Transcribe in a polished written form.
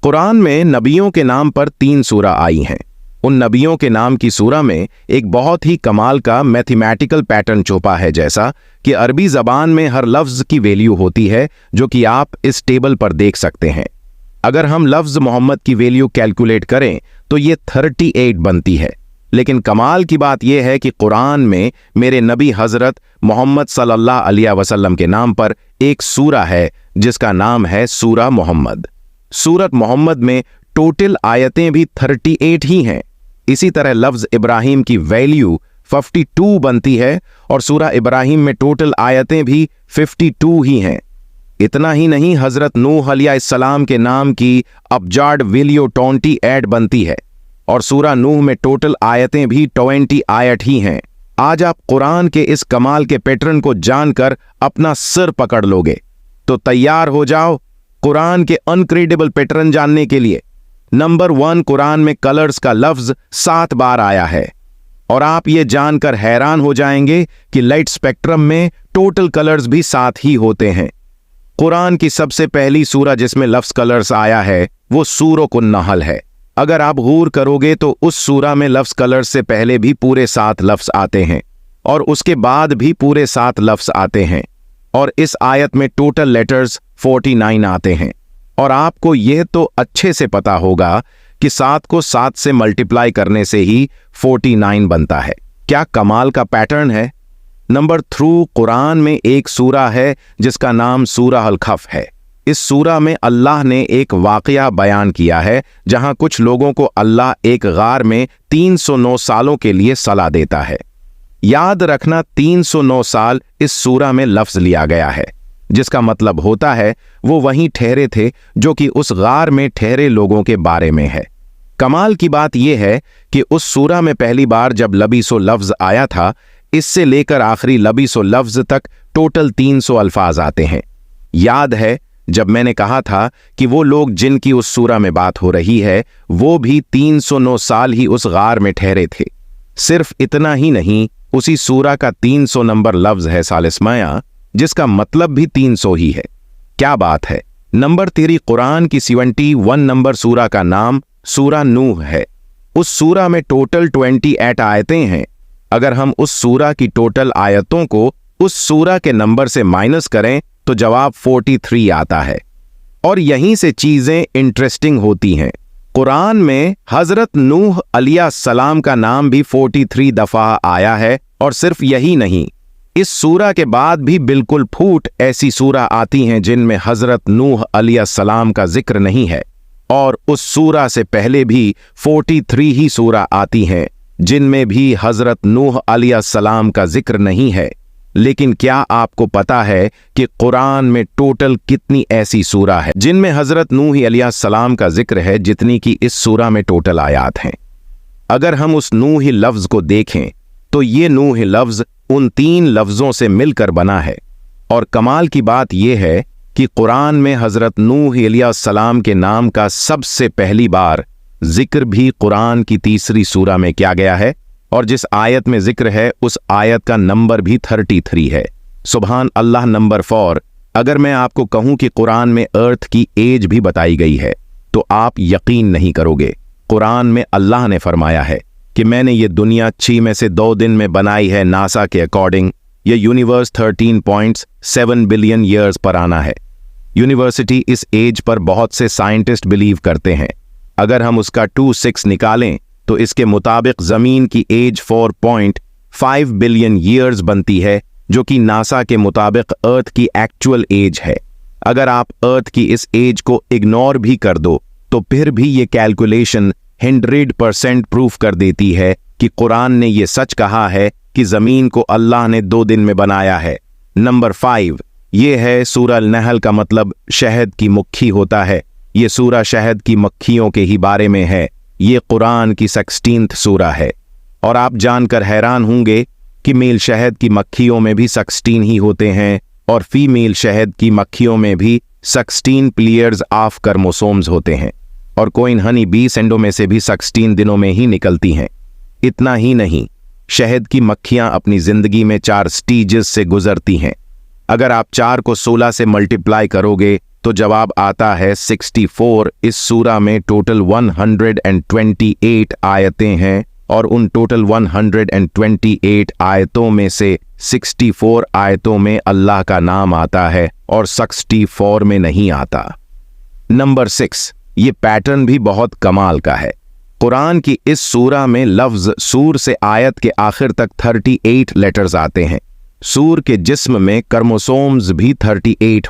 कुरान में नबियों के नाम पर 3 सूरा आई हैं। उन नबियों के नाम की सूरा में एक बहुत ही कमाल का मैथमेटिकल पैटर्न छुपा है, जैसा कि अरबी ज़बान में हर लफ्ज़ की वैल्यू होती है, जो कि आप इस टेबल पर देख सकते हैं। अगर हम लफ्ज़ मोहम्मद की वैल्यू कैलकुलेट करें तो ये 38 बनती है। लेकिन कमाल की बात यह है कि कुरान में मेरे नबी हज़रत मोहम्मद सल्लल्लाहु अलैहि वसल्लम के नाम पर एक सूरा है जिसका नाम है सूरा मोहम्मद। सूरत मोहम्मद में टोटल आयतें भी 38 ही हैं। इसी तरह लफ्ज़ इब्राहिम की वैल्यू 52 बनती है और सूरा इब्राहिम में टोटल आयतें भी 52 ही हैं। इतना ही नहीं, हज़रत नूह अलैहिस्सलाम के नाम की अबजाड वैल्यू 28 बनती है और सूरा नूह में टोटल आयतें भी 28 ही हैं। आज आप कुरान के इस कमाल के पैटर्न को जानकर अपना सिर पकड़ लोगे। तो तैयार हो जाओ कुरान के अनक्रेडिबल पैटर्न जानने के लिए। नंबर 1, कुरान में कलर्स का लफ्ज 7 बार आया है और आप ये जानकर हैरान हो जाएंगे कि लाइट स्पेक्ट्रम में टोटल कलर्स भी 7 ही होते हैं। कुरान की सबसे पहली सूरा जिसमें लफ्ज कलर्स आया है वो सूरह नहल है। अगर आप गौर करोगे तो उस सूरा में लफ्ज कलर्स से पहले भी पूरे 7 लफ्ज आते हैं और उसके बाद भी पूरे 7 लफ्ज आते हैं और इस आयत में टोटल लेटर्स 49 आते हैं। और आपको यह तो अच्छे से पता होगा कि 7 को 7 से मल्टीप्लाई करने से ही 49 बनता है। क्या कमाल का पैटर्न है। नंबर 3, कुरान में एक सूरा है जिसका नाम सूरह अल-खफ है। इस सूरा में अल्लाह ने एक वाकया बयान किया है जहां कुछ लोगों को अल्लाह एक गार में 309 सालों के लिए सलाह देता है। याद रखना 309 साल इस सूरा में लफ्ज लिया गया है, जिसका मतलब होता है वो वहीं ठहरे थे जो कि उस गार में ठहरे लोगों के बारे में है। कमाल की बात यह है कि उस सूरा में पहली बार जब लबीसो लफ्ज आया था, इससे लेकर आखिरी लबीसो लफ्ज तक टोटल 300 अल्फाज आते हैं। याद है जब मैंने कहा था कि वो लोग जिनकी उस सूरा में बात हो रही है वो भी 309 साल ही उस गार में ठहरे थे। सिर्फ इतना ही नहीं, उसी सूरा का 300 नंबर लफ्ज है सालिस्माया, जिसका मतलब भी 300 ही है। क्या बात है। नंबर 3, कुरान की 71 नंबर सूरा का नाम सूरा नूह है। उस सूरा में टोटल 28 आयतें हैं। अगर हम उस सूरा की टोटल आयतों को उस सूरा के नंबर से माइनस करें तो जवाब 43 आता है। और यहीं से चीजें इंटरेस्टिंग होती हैं। कुरान में हजरत नूह अलैहिस्सलाम का नाम भी 43 दफा आया है और सिर्फ यही नहीं, इस सूरा के बाद भी बिल्कुल फूट ऐसी सूरा आती हैं जिनमें हजरत नूह अलैहिस्सलाम का जिक्र नहीं है और उस सूरा से पहले भी 43 ही सूरा आती हैं जिनमें भी हजरत नूह अलैहिस्सलाम का जिक्र नहीं है। लेकिन क्या आपको पता है कि कुरान में टोटल कितनी ऐसी सूरा है जिनमें हजरत नूह अलैहिस्सलाम का जिक्र है जितनी कि इस सूरा में टोटल आयात हैं। अगर हम उस नूह लफ्ज को देखें तो ये नूह लफ्ज उन 3 लफ्जों से मिलकर बना है। और कमाल की बात यह है कि कुरान में हजरत नूह अलैहिस्सलाम के नाम का सबसे पहली बार जिक्र भी कुरान की 3री सूरा में किया गया है और जिस आयत में जिक्र है उस आयत का नंबर भी 33 है। सुभान अल्लाह। नंबर 4, अगर मैं आपको कहूं कि कुरान में अर्थ की एज भी बताई गई है तो आप यकीन नहीं करोगे। कुरान में अल्लाह ने फरमाया है कि मैंने ये दुनिया 6 में से 2 दिन में बनाई है। नासा के अकॉर्डिंग ये यूनिवर्स 13.7 बिलियन ईयर्स पर आना है। यूनिवर्सिटी इस एज पर बहुत से साइंटिस्ट बिलीव करते हैं। अगर हम उसका 26 निकालें तो इसके मुताबिक जमीन की एज 4.5 बिलियन ईयर्स बनती है, जो कि नासा के मुताबिक अर्थ की एक्चुअल एज है। अगर आप अर्थ की इस एज को इग्नोर भी कर दो तो फिर भी ये कैलकुलेशन 100% प्रूफ कर देती है कि कुरान ने ये सच कहा है कि जमीन को अल्लाह ने 2 दिन में बनाया है। नंबर 5, ये है सूरह अल-नहल का मतलब शहद की मक्खी होता है। ये सूरा शहद की मक्खियों के ही बारे में है। ये कुरान की 16th सूरा है और आप जानकर हैरान होंगे कि मेल शहद की मक्खियों में भी 16 ही होते हैं और फीमेल शहद की मक्खियों में भी 16 पेयर्स ऑफ क्रोमोसोम्स होते हैं और क्वीन हनी बी सेंडो में से भी 16 दिनों में ही निकलती हैं। इतना ही नहीं, शहद की मक्खियां अपनी जिंदगी में 4 स्टेजेस से गुजरती हैं। अगर आप 4 को 16 से मल्टीप्लाई करोगे तो जवाब आता है 64। इस सूरा में टोटल 128 आयतें हैं और उन टोटल 128 आयतों में से 64 आयतों में अल्लाह का नाम आता है और 64 में नहीं आता। नंबर 6, ये पैटर्न भी बहुत कमाल का है। कुरान की इस सूरा में लफ्ज सूर से आयत के आखिर तक 38 लेटर्स आते हैं। सूर के जिस्म में क्रोमोसोम्स भी 38